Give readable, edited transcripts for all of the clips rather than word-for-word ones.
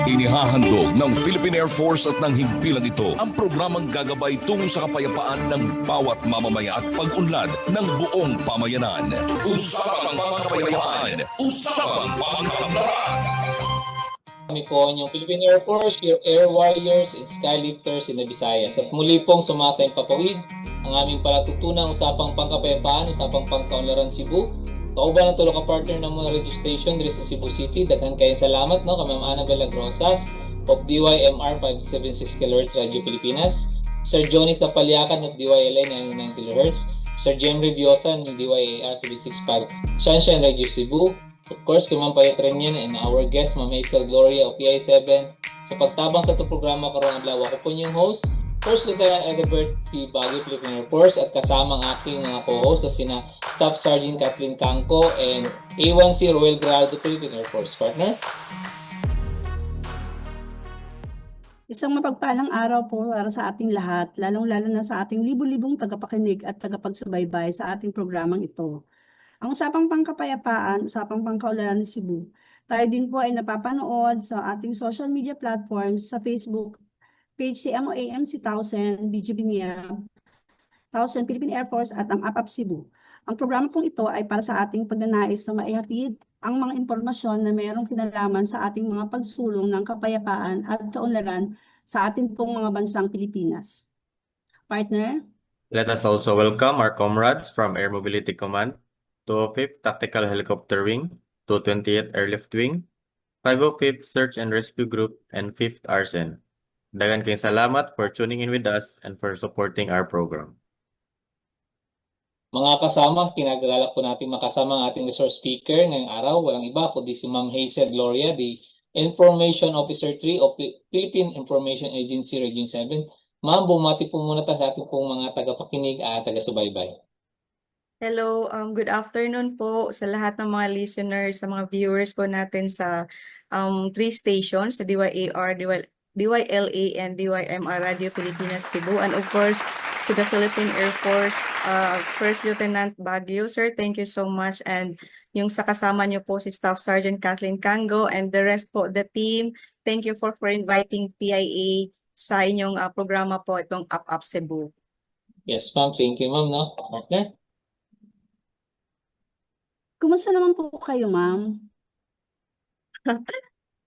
Inihahandog ng Philippine Air Force at ng higpilang ito ang programang gagabay tungo sa kapayapaan ng bawat mamamaya at pag-unlad ng buong pamayanan. Usapang Pangkapayapaan, Usapang Pangkaunlaran. Kami po yung Philippine Air Force, your air warriors and skylifters in the Visayas. At muli pong sumasayang papawid ang aming palatutunang Usapang Pangkapayapaan, Usapang Pangkaunlaran Cebu. Kauban ng tulong ka-partner ng mga radio station dito sa Cebu City. Daghan kayong salamat no, kay Ma'am Annabel Lagrosas of DYMR 576 kHz Radio Pilipinas, Sir Johnny Sapaliacan of DYLA 99 kHz, Sir Jem Reviosa ng DYAR 765 Sunshine Radio Cebu. Of course, kay Ma'am Payatrenyan and our guest, Ma'am Hazel Gloria of PI7. Sa pagtabang sa itong programa karong adlaw, ako po yung host, First Lieutenant Edebert P. Baguio, Philippine Air Force, at kasama ang aking mga co-host na sina Staff Sergeant Kathleen Cangco and A1C Royal Grado, Philippine Air Force. Partner? Isang mapagpalang araw po para sa ating lahat, lalong-lalo na sa ating libu-libong tagapakinig at tagapagsubaybay sa ating programang ito. Ang Usapang Pangkapayapaan, Usapang Pangkaunlaran ng Cebu. Tayo din po ay napapanood sa ating social media platforms sa Facebook page si MOAMC 1000, BGB NIA, 1000 Philippine Air Force at ang APAP Cebu. Ang programa pong ito ay para sa ating pagnanais na maihatid ang mga impormasyon na mayroong kinalaman sa ating mga pagsulong ng kapayapaan at kaunlaran sa ating pong mga bansang Pilipinas. Partner? Let us also welcome our comrades from Air Mobility Command, 205th Tactical Helicopter Wing, 228th Airlift Wing, 505th Search and Rescue Group, and 5th Arsen. Dagan kayong salamat for tuning in with us and for supporting our program. Mga kasama, kinagagalak po natin makasama ang ating resource speaker ngayong araw. Walang iba kundi si Ma'am Hazel Gloria, the Information Officer 3 of Philippine Information Agency Region 7. Ma'am, bumati po muna tayo sa ating pong mga tagapakinig at taga-subaybay. Hello, good afternoon po sa lahat ng mga listeners, sa mga viewers po natin sa 3 stations, sa DYAR, DYLA, and DYMR Radio Pilipinas Cebu, and of course, to the Philippine Air Force, First Lieutenant Baguio. Sir, thank you so much. And yung sa kasama niyo po si Staff Sergeant Kathleen Cangco and the rest po, the team, thank you for inviting PIA sa inyong programa po, itong Up Cebu. Yes, ma'am. Thank you, ma'am. No? Partner? Kumusta naman po kayo, ma'am?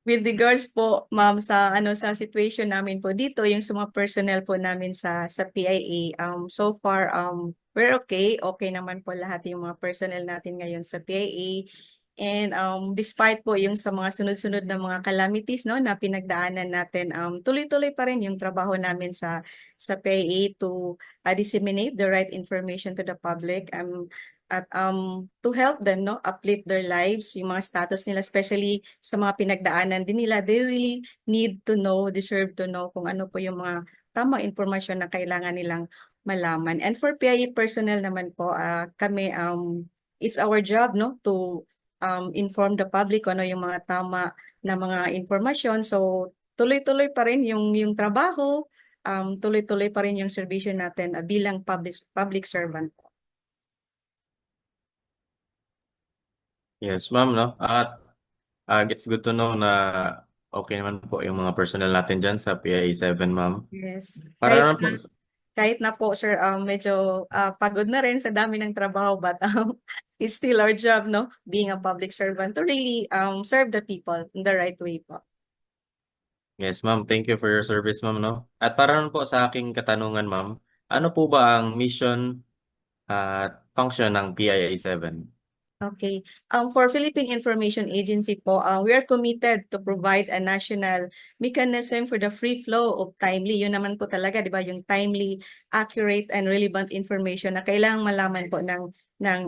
With regards po, ma'am, sa sa situation namin po dito, yung sa mga personnel po namin sa PIA, so far we're okay. Okay naman po lahat yung mga personnel natin ngayon sa PIA. And despite po yung sa mga sunod-sunod na mga calamities no na pinagdaanan natin, tuloy-tuloy pa rin yung trabaho namin sa PIA to disseminate the right information to the public. At to help them no uplift their lives, yung mga status nila, especially sa mga pinagdaanan din nila, they really need to know, deserve to know kung ano po yung mga tamang informasyon na kailangan nilang malaman. And for PIA personnel naman po, kami it's our job no to inform the public kung ano yung mga tama na mga informasyon. So tuloy-tuloy pa rin yung trabaho, tuloy-tuloy pa rin yung serbisyo natin bilang public servant. Yes, ma'am, no? At it's good to know na okay naman po yung mga personnel natin dyan sa PIA7, ma'am. Yes. Para naman po, Kahit na po, sir, medyo pagod na rin sa dami ng trabaho, but it's still our job, no? Being a public servant to really serve the people in the right way po. yes, ma'am, thank you for your service, ma'am, no? At para naman po sa aking katanungan, ma'am, ano po ba ang mission at function ng PIA7? Okay. For Philippine Information Agency po, we are committed to provide a national mechanism for the free flow of timely. Yun naman po talaga, di ba, yung timely, accurate, and relevant information na kailangang malaman po ng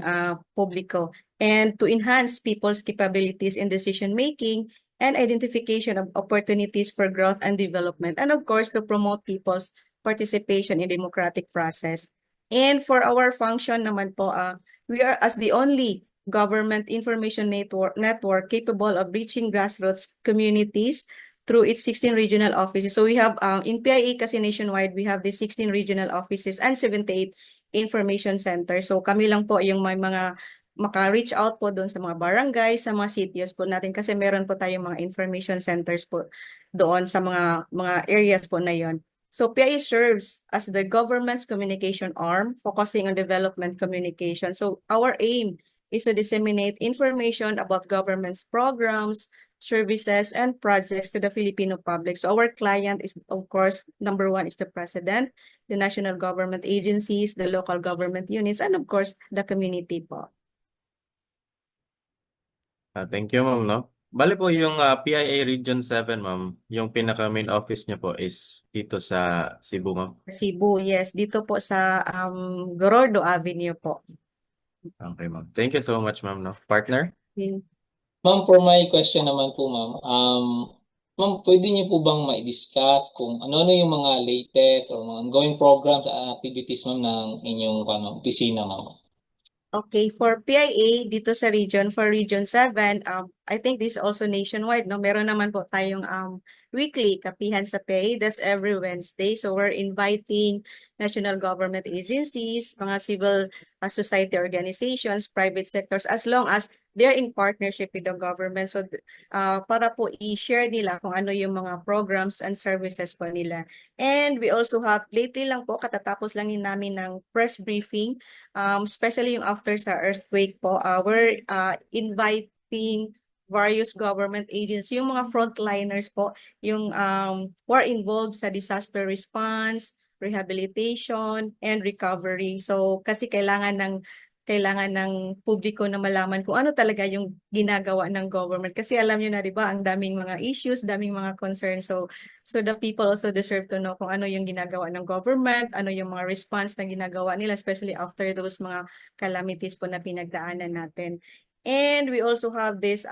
publiko. And to enhance people's capabilities in decision-making and identification of opportunities for growth and development. And of course, to promote people's participation in democratic process. And for our function naman po, we are as the only government information network capable of reaching grassroots communities through its 16 regional offices. So we have, in PIA kasi nationwide, we have the 16 regional offices and 78 information centers. So kami lang po yung may mga maka-reach out po doon sa mga barangay, sa mga CTOs po natin kasi meron po tayong mga information centers po doon sa mga areas po na yon. So PIA serves as the government's communication arm, focusing on development communication. So our aim is to disseminate information about government's programs, services, and projects to the Filipino public. So our client is, of course, number one is the President, the national government agencies, the local government units, and of course, the community po. Thank you, ma'am, no? Bali po yung PIA Region 7, ma'am, yung pinaka-main office niya po is dito sa Cebu, ma'am. Cebu, yes. Dito po sa Gorordo Avenue po. Okay, ma'am. Thank you so much, ma'am, no? Partner? Ma'am, for my question naman po, ma'am. Ma'am, pwede niyo po bang ma-discuss kung ano-ano yung mga latest or mga ongoing programs at activities, ma'am, ng inyong opisina, ma'am? Okay, for PIA dito sa region, for Region 7, I think this is also nationwide, no? Meron naman po tayong weekly kapihan sa PIA, that's every Wednesday. So we're inviting national government agencies, mga civil society organizations, private sectors, as long as they're in partnership with the government. So para po i-share nila kung ano yung mga programs and services po nila. And we also have, lately lang po, katatapos lang namin ng press briefing, especially yung after sa earthquake po, we're inviting various government agencies, yung mga frontliners po, yung who are involved sa disaster response, rehabilitation, and recovery. So kasi kailangan ng publiko na malaman kung ano talaga yung ginagawa ng government. Kasi alam niyo na, di ba, ang daming mga issues, daming mga concerns. So the people also deserve to know kung ano yung ginagawa ng government, ano yung mga response na ginagawa nila, especially after those mga calamities po na pinagdaanan natin. And we also have this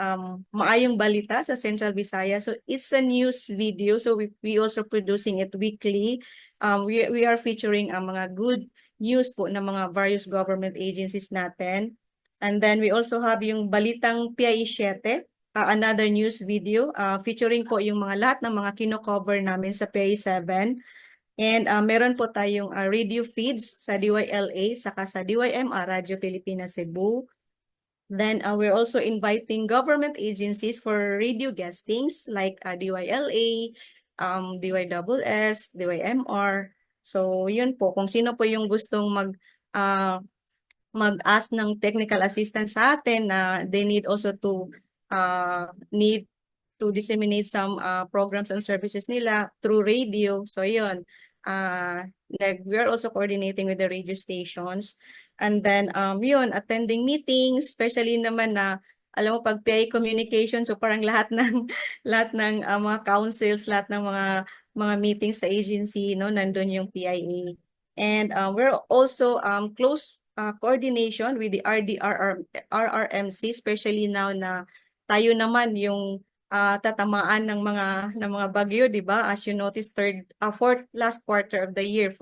Maayong Balita sa Central Visayas. So it's a news video. So we also producing it weekly. We are featuring mga good news po ng mga various government agencies natin. And then we also have yung Balitang PIA 7, another news video featuring po yung lahat ng mga kino-cover namin sa PIA 7. And meron po tayong radio feeds sa DYLA saka sa DYMR, Radyo Pilipinas Cebu. Then we're also inviting government agencies for radio guestings like DYLA, DYSS, DYMR. So yun po, kung sino po yung gustong mag-ask ng technical assistance sa atin na they need also to need to disseminate some programs and services nila through radio. So yun, we are also coordinating with the radio stations. And then yun, attending meetings, especially naman na alam mo pag PIA communication, so parang lahat ng mga councils, lahat ng mga meetings sa agency, no, nandun yung PIA. And we're also close coordination with the RRMC, especially now na tayo naman yung tatamaan ng mga bagyo, di ba? As you notice, fourth quarter of the year.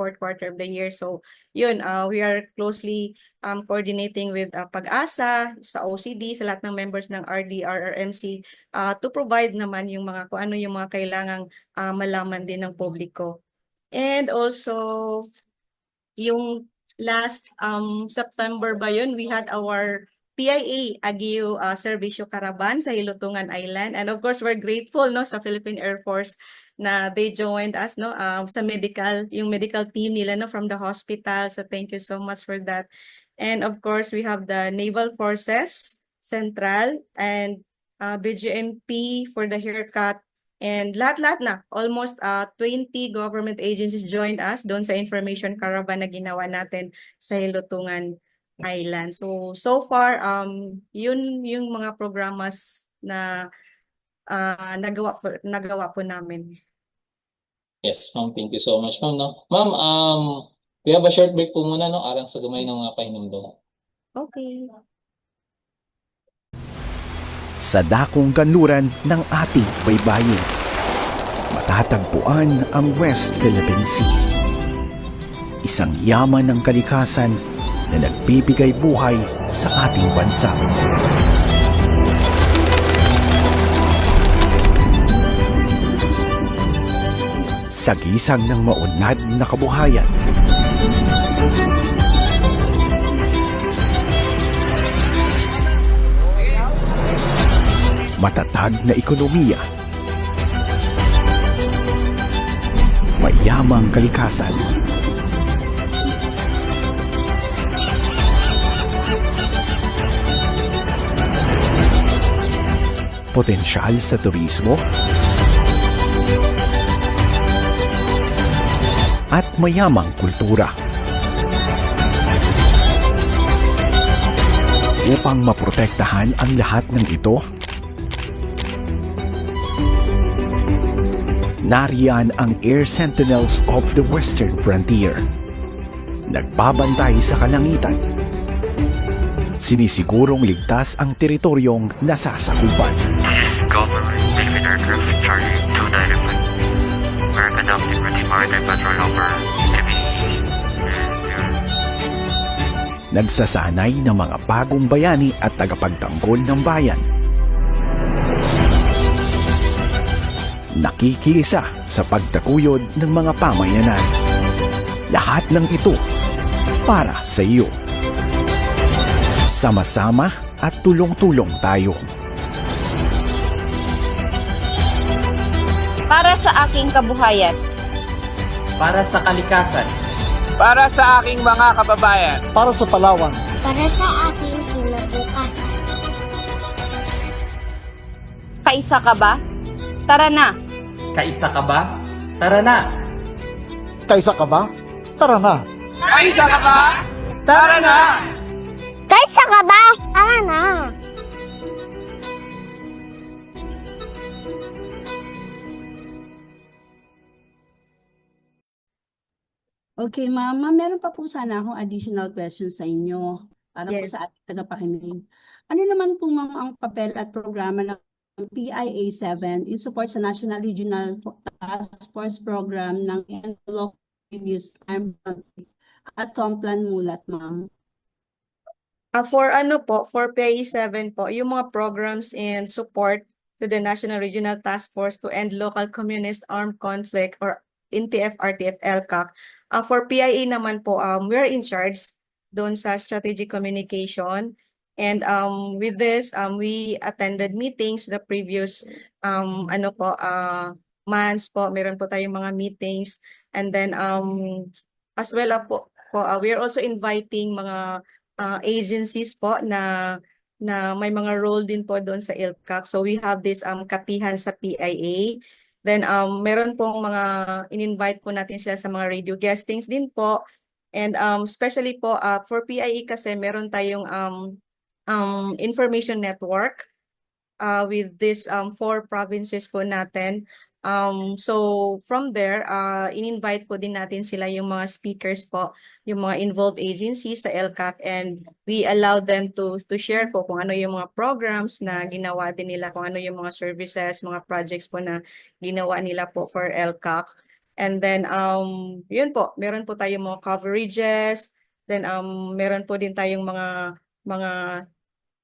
So yun, we are closely coordinating with Pag-asa, sa OCD, sa lahat ng members ng RRMC to provide naman yung kung ano yung mga kailangang malaman din ng publiko. And also, yung last September ba yun, we had our PIA Agio Servicio Caravan sa Hilutungan Island. And of course, we're grateful, no, sa Philippine Air Force na they joined us, no, sa yung medical team nila, no, from the hospital. So thank you so much for that. And of course, we have the Naval Forces Central and BGMP for the haircut. And lahat-lahat na, almost 20 government agencies joined us doon sa information caravan na ginawa natin sa Hilutungan Island. So far, yun yung mga programas na nagawa po namin. Yes, ma'am. Thank you so much, ma'am. No? Ma'am, we have a short break po muna, no? Arang sa gamay ng mga pahinumdum. Okay. Sa dakong kanluran ng ating baybayin, matatagpuan ang West Philippine Sea. Isang yaman ng kalikasan na nagbibigay buhay sa ating bansa. Sagisang ng maunlad na kabuhayan, matatag na ekonomiya, mayamang kalikasan, potensyal sa turismo, at mayamang kultura. Upang maprotektahan ang lahat ng ito, nariyan ang Air Sentinels of the Western Frontier. Nagbabantay sa kalangitan. Sinisigurong ligtas ang teritoryong nasasakupan. Government Philippine Air Traffic Charter 291. American Adopted British Maritime Patrol Number Nagsasanay ng mga bagong bayani at tagapagtanggol ng bayan. Nakikiisa sa pagtakuyod ng mga pamayanan. Lahat ng ito para sa iyo. Sama-sama at tulong-tulong tayo. Para sa aking kabuhayan. Para sa kalikasan. Para sa aking mga kababayan. Para sa Palawan. Para sa aking kinabukasan. Kaisa ka ba? Tara na! Kaisa ka ba? Tara na! Kaisa ka ba? Tara na! Kaisa ka ba? Tara na! Kaisa ka ba? Tara na! Okay, ma'am. Ma'am, meron pa po sana akong additional questions sa inyo para po Yes. sa ating tagapakinig. Ano naman po, ma'am, ang papel at programa ng PIA-7 in support sa National Regional Task Force Program ng Local Use Armed Conflict at Complan Mulat, ma'am? For PIA-7 po, yung mga programs in support to the National Regional Task Force to End Local Communist Armed Conflict or NTF-RTF LCAC. For PIA naman po, we're in charge doon sa strategic communication. And with this, we attended meetings the previous months po. Meron po tayong mga meetings. And then as well we're also inviting mga agencies po na may mga role din po doon sa ILCAC. So we have this kapihan sa PIA. Then meron pong mga in-invite po natin sila sa mga radio guestings din po. And especially po for PIA kasi meron tayong information network with this 4 provinces po natin. So from there, in-invite po din natin sila yung mga speakers po, yung mga involved agencies sa LCAC, and we allow them to share po kung ano yung mga programs na ginawa din nila, kung ano yung mga services, mga projects po na ginawa nila po for LCAC. And then yun po, meron po tayong mga coverages, then meron po din tayong mga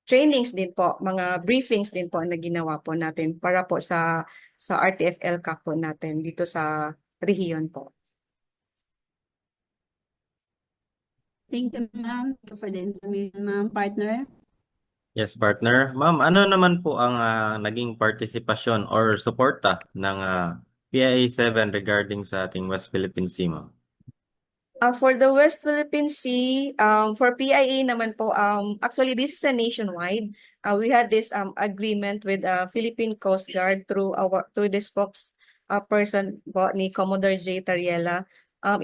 trainings din po, mga briefings din po na ginawa po natin para po sa RTF LCAC po natin dito sa rehiyon po. Thank you, ma'am. Thank you for the information, ma'am. Partner? Yes, partner. Ma'am, ano naman po ang naging partisipasyon or suporta ng PIA-7 regarding sa ating West Philippine Sea, ma'am? For the West Philippine Sea, for PIA naman po, actually this is a nationwide. We had this agreement with Philippine Coast Guard through the spokesperson po ni Commodore J. Tariela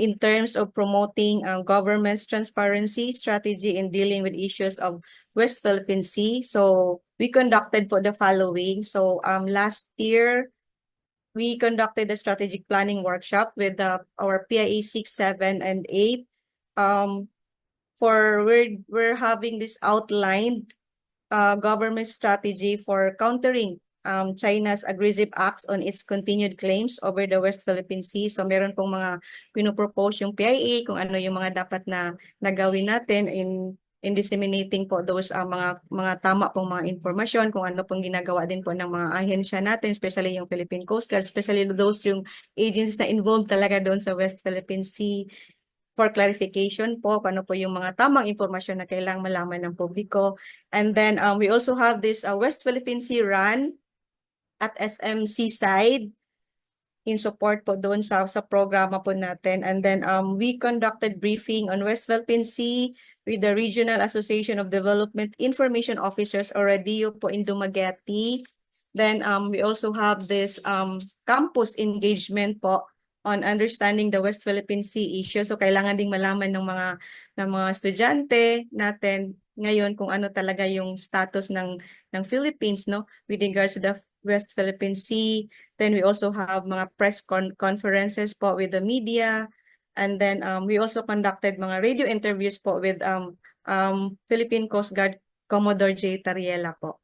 in terms of promoting government's transparency strategy in dealing with issues of West Philippine Sea. So we conducted po the following. So last year, we conducted a strategic planning workshop with our PIA 6, 7, and 8. We're having this outlined government strategy for countering China's aggressive acts on its continued claims over the West Philippine Sea. So meron pong mga pinopropose yung PIA kung ano yung mga dapat na nagawin natin in disseminating po those mga tama pong mga informasyon, kung ano pong ginagawa din po ng mga ahensya natin, especially yung Philippine Coast Guard, especially those yung agencies na involved talaga doon sa West Philippine Sea, for clarification po, kung ano po yung mga tamang informasyon na kailangang malaman ng publiko. And then we also have this West Philippine Sea Run at SMC side in support po doon sa programa po natin. And then we conducted briefing on West Philippine Sea with the Regional Association of Development Information Officers or RADIO po in Dumaguete. Then we also have this campus engagement po on understanding the West Philippine Sea issue. So kailangan ding malaman ng mga estudyante natin ngayon kung ano talaga yung status ng Philippines, no, with regards to the West Philippine Sea. Then we also have mga press conferences po with the media. And then we also conducted mga radio interviews po with Philippine Coast Guard Commodore J. Tariela po.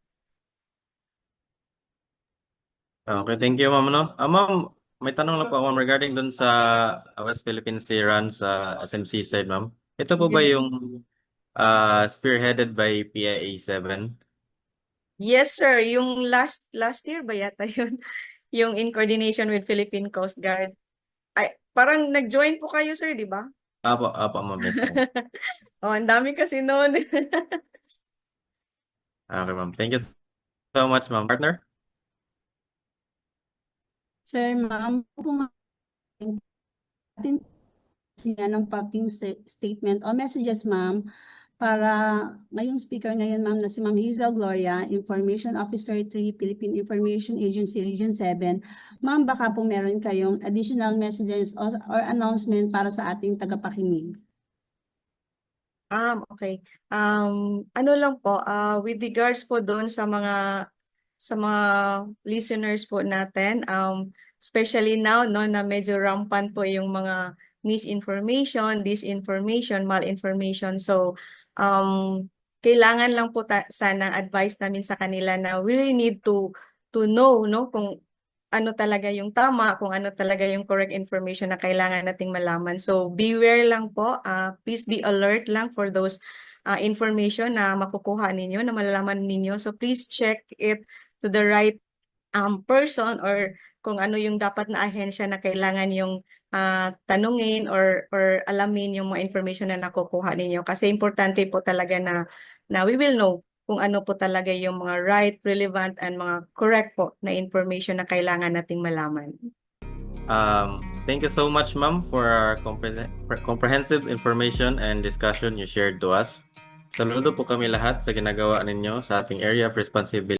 Okay, thank you, ma'am. No? Ma'am, may tanong lang po ako regarding dun sa West Philippine Sea run sa SMC side, ma'am. Ito po ba yung spearheaded by PIA 7? Yes, sir. Yung last year ba yata yun? Yung in coordination with Philippine Coast Guard. Ay, parang nag-join po kayo, sir, di ba? Apo, ma'am. Yes, ma'am. Oh, ang dami kasi noon. Okay, ma'am. Thank you so much, ma'am. Partner? Sir, ma'am, atin ng parting statement o messages, ma'am, para ngayong speaker ngayon, ma'am, na si Ma'am Hazel Gloria, Information Officer 3, Philippine Information Agency Region 7. Ma'am, baka po meron kayong additional messages or announcement para sa ating tagapakinig. Okay. Ano lang po, with regards po doon sa mga listeners po natin, especially now, no, na medyo rampant po yung mga misinformation, disinformation, malinformation. So, kailangan lang po sana advice namin sa kanila na we really need to know, no, kung ano talaga yung tama, kung ano talaga yung correct information na kailangan nating malaman. So, beware lang po. Please be alert lang for those information na makukuha ninyo, na malalaman ninyo. So, please check it to the right person or kung ano yung dapat na ahensya na kailangan yung tanungin or alamin yung mga information na nakukuha ninyo. Kasi importante po talaga na we will know kung ano po talaga yung mga right, relevant, and mga correct po na information na kailangan nating malaman. Thank you so much, ma'am, for our comprehensive information and discussion you shared to us. Saludo po kami lahat sa ginagawa ninyo sa ating area of responsibility.